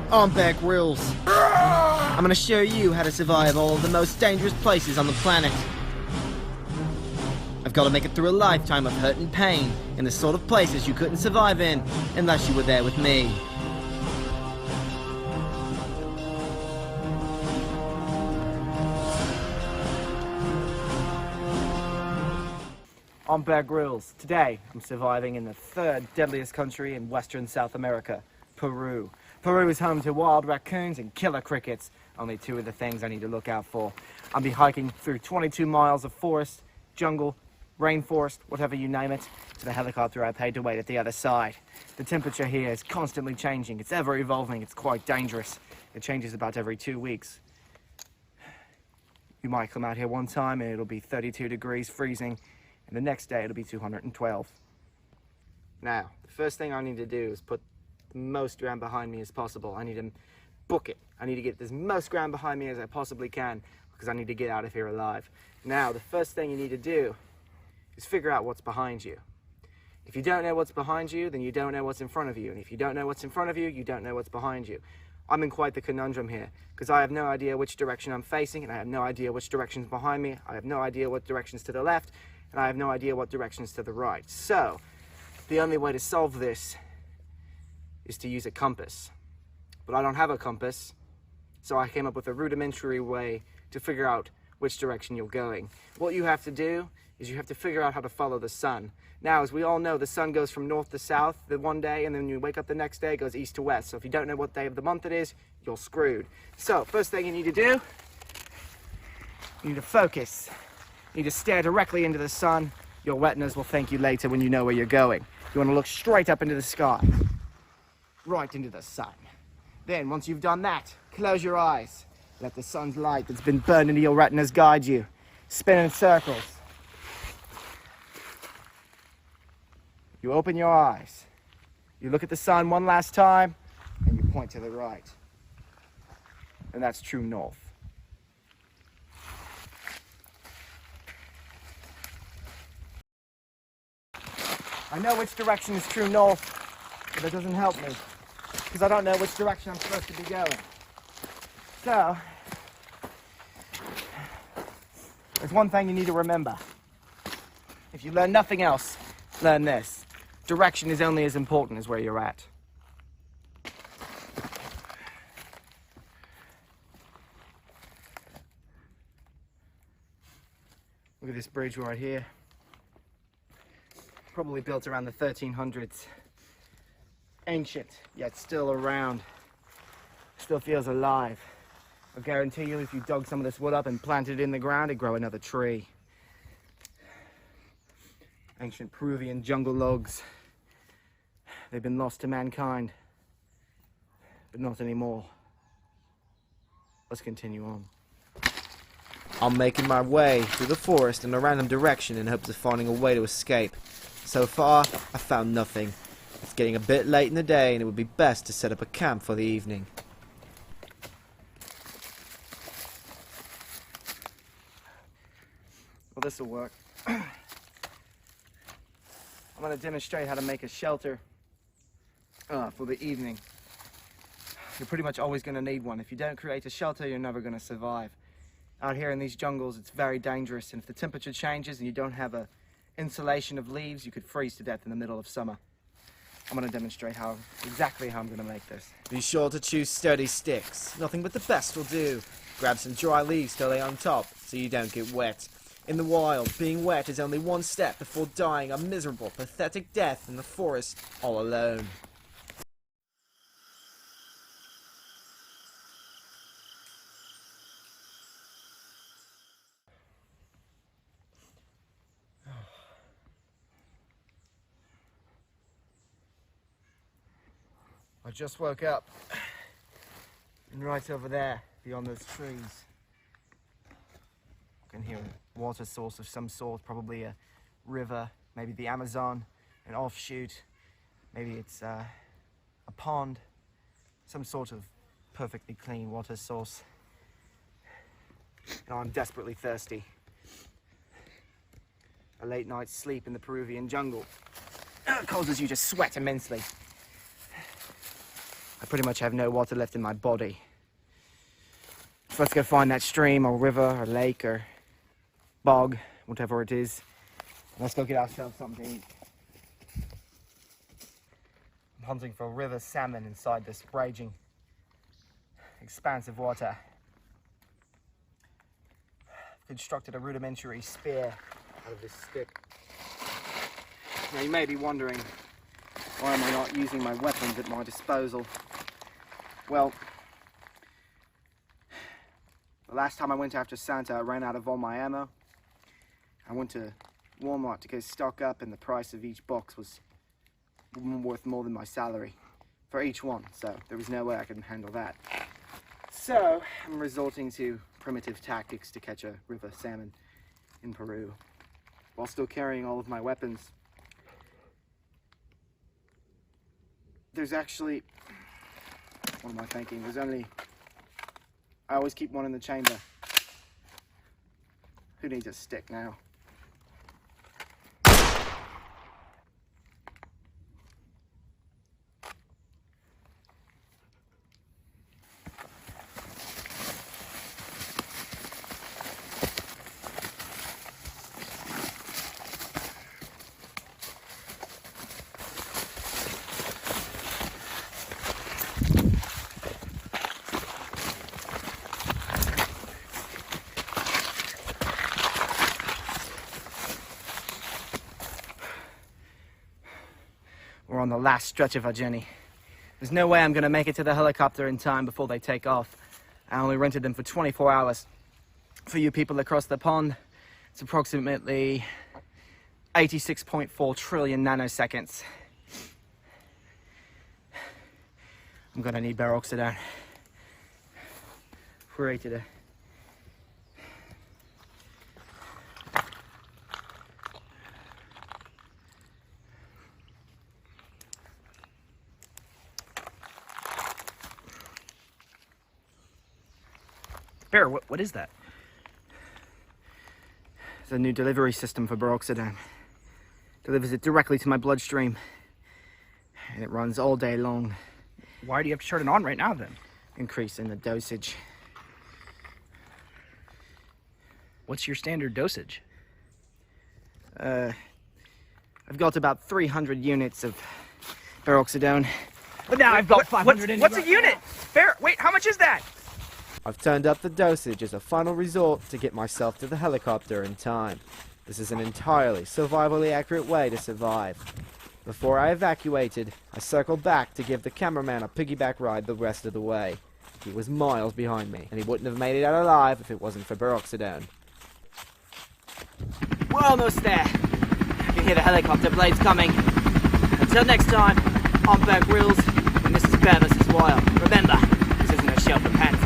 I'm Grylls. I'm gonna show you how to survive all of the most dangerous places on the planet. I've got to make it through a lifetime of hurt and pain in the sort of places you couldn't survive in unless you were there with me. I'm Grylls. Today, I'm surviving in the third deadliest country in Western South America, Peru. Peru is home to wild raccoons and killer crickets, only two of the things I need to look out for. I'll be hiking through 22 miles of forest, jungle, rainforest, whatever you name it, to the helicopter I paid to wait at the other side. The temperature here is constantly changing. It's ever evolving. It's quite dangerous. It changes about every 2 weeks. You might come out here one time and it'll be 32 degrees freezing, and the next day it'll be 212. Now, the first thing I need to do is put the most ground behind me as possible. I need to book it. I need to get as most ground behind me as I possibly can because I need to get out of here alive. Now, the first thing you need to do is figure out what's behind you. If you don't know what's behind you, then you don't know what's in front of you. And if you don't know what's in front of you, you don't know what's behind you. I'm in quite the conundrum here because I have no idea which direction I'm facing, and I have no idea which direction's behind me. I have no idea what direction's to the left, and I have no idea what direction's to the right. So, the only way to solve this is to use a compass. But I don't have a compass, so I came up with a rudimentary way to figure out which direction you're going. What you have to do is you have to figure out how to follow the sun. Now, as we all know, the sun goes from north to south the one day, and then you wake up the next day, it goes east to west. So if you don't know what day of the month it is, you're screwed. So, first thing you need to do, you need to focus. You need to stare directly into the sun. Your retinas will thank you later when you know where you're going. You want to look straight up into the sky, right into the sun. Then, once you've done that, close your eyes. Let the sun's light that's been burned into your retinas guide you. Spin in circles. You open your eyes. You look at the sun one last time, and you point to the right. And that's true north. I know which direction is true north, but that doesn't help me, because I don't know which direction I'm supposed to be going. So, there's one thing you need to remember. If you learn nothing else, learn this. Direction is only as important as where you're at. Look at this bridge right here. Probably built around the 1300s. Ancient, yet still around. Still feels alive. I guarantee you, if you dug some of this wood up and planted it in the ground, it'd grow another tree. Ancient Peruvian jungle logs. They've been lost to mankind, but not anymore. Let's continue on. I'm making my way through the forest in a random direction in hopes of finding a way to escape. So far, I've found nothing. It's getting a bit late in the day, and it would be best to set up a camp for the evening. Well, this'll work. I'm going to demonstrate how to make a shelter for the evening. You're pretty much always going to need one. If you don't create a shelter, you're never going to survive. Out here in these jungles, it's very dangerous, and if the temperature changes and you don't have a insulation of leaves, you could freeze to death in the middle of summer. I'm going to demonstrate exactly how I'm going to make this. Be sure to choose sturdy sticks. Nothing but the best will do. Grab some dry leaves to lay on top so you don't get wet. In the wild, being wet is only one step before dying a miserable, pathetic death in the forest all alone. I just woke up, and right over there, beyond those trees, I can hear a water source of some sort, probably a river, maybe the Amazon, an offshoot, maybe it's a pond, some sort of perfectly clean water source. And I'm desperately thirsty. A late night's sleep in the Peruvian jungle causes you to sweat immensely. I pretty much have no water left in my body. So let's go find that stream or river or lake or bog, whatever it is. Let's go get ourselves something to eat. I'm hunting for river salmon inside this raging expanse of water. I've constructed a rudimentary spear out of this stick. Now you may be wondering, why am I not using my weapons at my disposal? Well, the last time I went after Santa, I ran out of all my ammo. I went to Walmart to go stock up, and the price of each box was worth more than my salary for each one, so there was no way I could handle that. So I'm resorting to primitive tactics to catch a river salmon in Peru while still carrying all of my weapons. There's actually, what am I thinking? I always keep one in the chamber. Who needs a stick now? We're on the last stretch of our journey. There's no way I'm going to make it to the helicopter in time before they take off. I only rented them for 24 hours. For you people across the pond, it's approximately 86.4 trillion nanoseconds. I'm going to need peroxidone. Hooray today. Bear, what is that? It's a new delivery system for peroxidone. Delivers it directly to my bloodstream. And it runs all day long. Why do you have to turn it on right now then? Increasing the dosage. What's your standard dosage? I've got about 300 units of peroxidone. But now I've got 500 What's a unit? Bear, wait, how much is that? I've turned up the dosage as a final resort to get myself to the helicopter in time. This is an entirely survivally accurate way to survive. Before I evacuated, I circled back to give the cameraman a piggyback ride the rest of the way. He was miles behind me, and he wouldn't have made it out alive if it wasn't for peroxidone. We're almost there. I can hear the helicopter blades coming. Until next time, I'm Grylls, and this is Bear vs. Wild. Remember, this isn't a show for panic.